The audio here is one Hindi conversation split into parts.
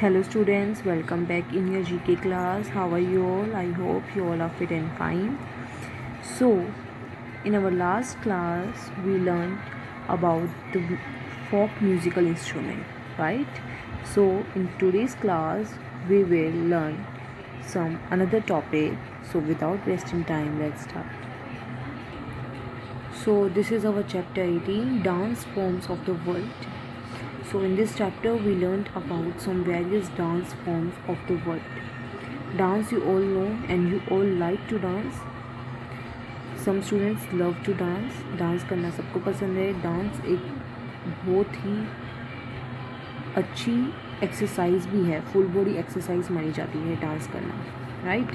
Hello students, welcome back in your GK class. How are you all? I hope you all are fit and fine. So, in our last class, we learned about the folk musical instrument, right? So, in today's class, we will learn some another topic. So, without wasting time, let's start. So, this is our chapter 18, Dance Forms of the World. So in this chapter we learned about some various dance forms of the world. Dance you all know and you all like to dance. Some students love to dance. Dance करना सबको पसंद है. डांस एक बहुत ही अच्छी एक्सरसाइज भी है. फुल बॉडी एक्सरसाइज मानी जाती है डांस करना, right?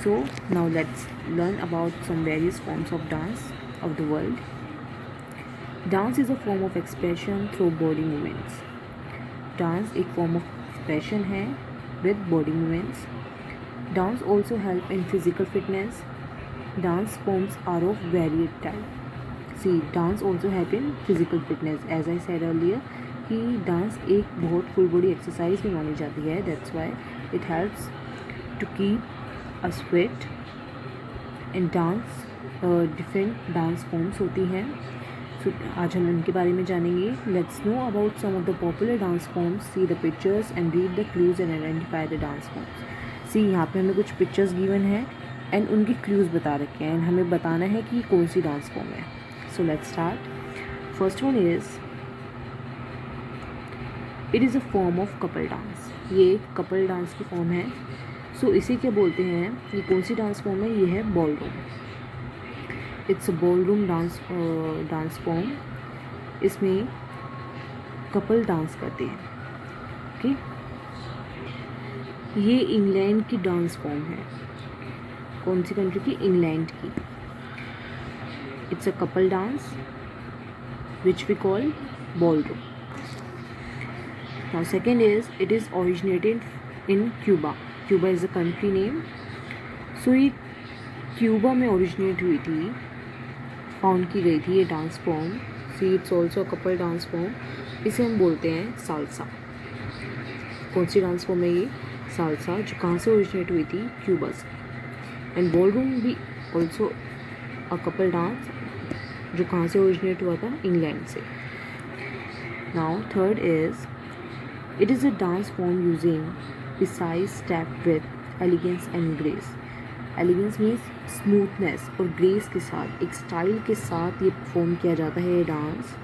So now let's learn about some various forms of dance of the world. Dance is a form of expression through body movements. Dance एक form of expression है with body movements. Dance also help in physical fitness. Dance forms are of varied type. See, dance also help in physical fitness. As I said earlier, कि dance एक बहुत full body exercise भी मानी जाती है. That's why it helps to keep us fit. In dance, different dance forms होती हैं. So, आज हम इनके बारे में जानेंगे. Let's know about some of the popular dance forms. See the pictures and read the clues and identify the dance forms. See यहाँ पे हमें कुछ पिक्चर्स गिवन है एंड उनकी क्लूज बता रखे हैं एंड हमें बताना है कि कौन सी डांस फॉर्म है. So let's start. First one is it is a form of couple dance. ये कपल डांस की फॉर्म है. सो इसे क्या बोलते हैं? ये कौन सी डांस फॉर्म है? ये है ballroom. It's a ballroom dance form. इसमें कपल डांस करते हैं. ओके, ये इंग्लैंड की डांस फॉर्म है. कौन सी कंट्री की? इंग्लैंड की. It's a couple dance which we call ballroom. Now second is it is originated in Cuba. Cuba is a country name. So ये क्यूबा में ओरिजिनेट हुई थी, फाउंड की गई थी ये dance form. See it's also couple dance form. इसे हम बोलते हैं साल्सा. कौन सी डांस फॉर्म है ये? साल्सा, जो कहाँ से ओरिजिनेट हुई थी? क्यूबा से. एंड बॉलरूम भी ऑल्सो अ कपल डांस, जो कहाँ से ओरिजिनेट हुआ था? इंग्लैंड से. Now third is it is a dance form using precise step with elegance and grace. Elegance means smoothness और ग्रेस के साथ, एक स्टाइल के साथ ये परफॉर्म किया जाता है ये डांस.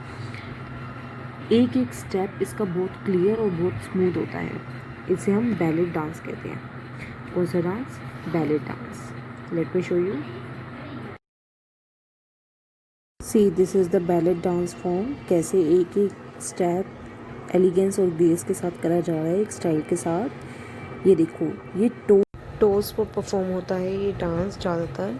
एक एक स्टेप इसका बहुत क्लियर और बहुत स्मूथ होता है. इसे हम बैलेट डांस कहते हैं. कौन सा dance? Ballot dance. Let me show you. See this is the ballet dance form. कैसे एक एक स्टेप एलिगेंस और ग्रेस के साथ करा जा रहा है, एक स्टाइल के साथ. ये देखो, ये टोज़ पर परफॉर्म होता है ये डांस ज़्यादातर.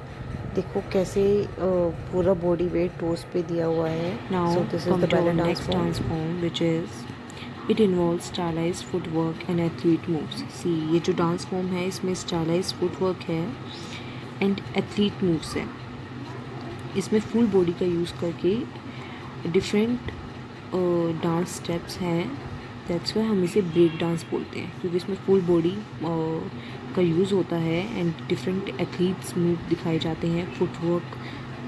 देखो कैसे पूरा बॉडी वेट टोज़ पे दिया हुआ है. Now this is the ballet dance form which is it involves stylized footwork and athlete moves. See ये जो डांस फॉर्म है इसमें स्टाइलाइज्ड फुटवर्क है एंड एथलीट मूव्स है. इसमें फुल बॉडी का यूज़ करके डिफरेंट डांस स्टेप्स हैं. दैट्स वाई हम इसे ब्रेक डांस बोलते हैं, क्योंकि इसमें फुल बॉडी का यूज़ होता है एंड डिफरेंट एथलीट्स मूव दिखाए जाते हैं. फुटवर्क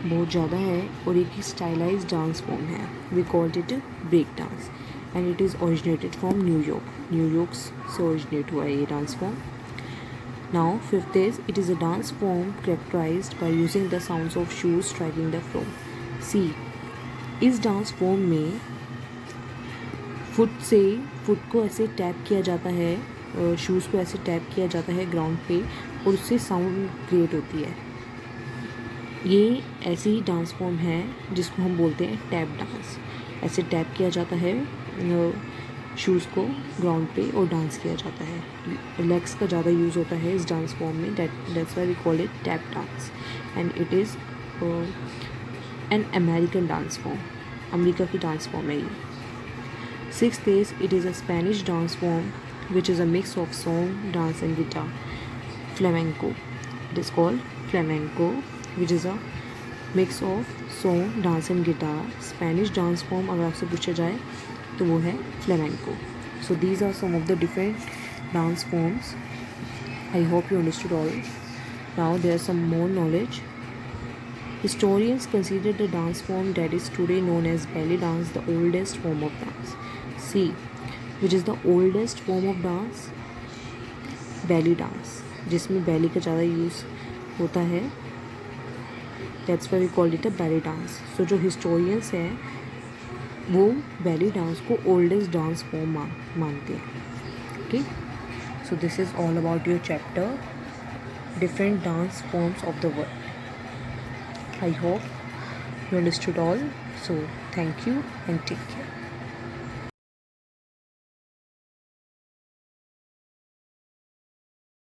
बहुत ज़्यादा है और एक ही स्टाइलाइज डांस फॉर्म है. We called it break dance and it is originated from New York. New York से ओरिजिनेट हुआ है ये dance form. Now fifth is it is a dance form characterized by using the sounds of shoes striking the floor. See इस डांस फॉर्म में फुट को ऐसे टैप किया जाता है, शूज़ को ऐसे टैप किया जाता है ग्राउंड पे और उससे साउंड क्रिएट होती है. ये ऐसी ही डांस फॉर्म है जिसको हम बोलते हैं टैप डांस. ऐसे टैप किया जाता है शूज़ को ग्राउंड पे और डांस किया जाता है. लेग्स का ज़्यादा यूज़ होता है इस डांस फॉर्म में. That's why we call it tap dance and it is an American dance form. America की डांस फॉर्म है ये. Sixth is it is a Spanish dance form which is a mix of song, dance and guitar. Flamenco. It is called flamenco, which is a mix of song, dance and guitar. Spanish dance form अगर आपसे पूछा जाए तो वो है flamenco. So these are some of the different dance forms. I hope you understood all. Now there's some more knowledge. Historians consider the dance form that is today known as belly dance the oldest form of dance. See, which is the oldest form of dance? Belly dance, जिसमें belly का ज़्यादा यूज़ होता है. That's why we call it a belly dance. So जो historians हैं वो belly dance को oldest dance form मानते हैं. Okay. So this is all about your chapter, different dance forms of the world. I hope you understood all. So thank you and take care.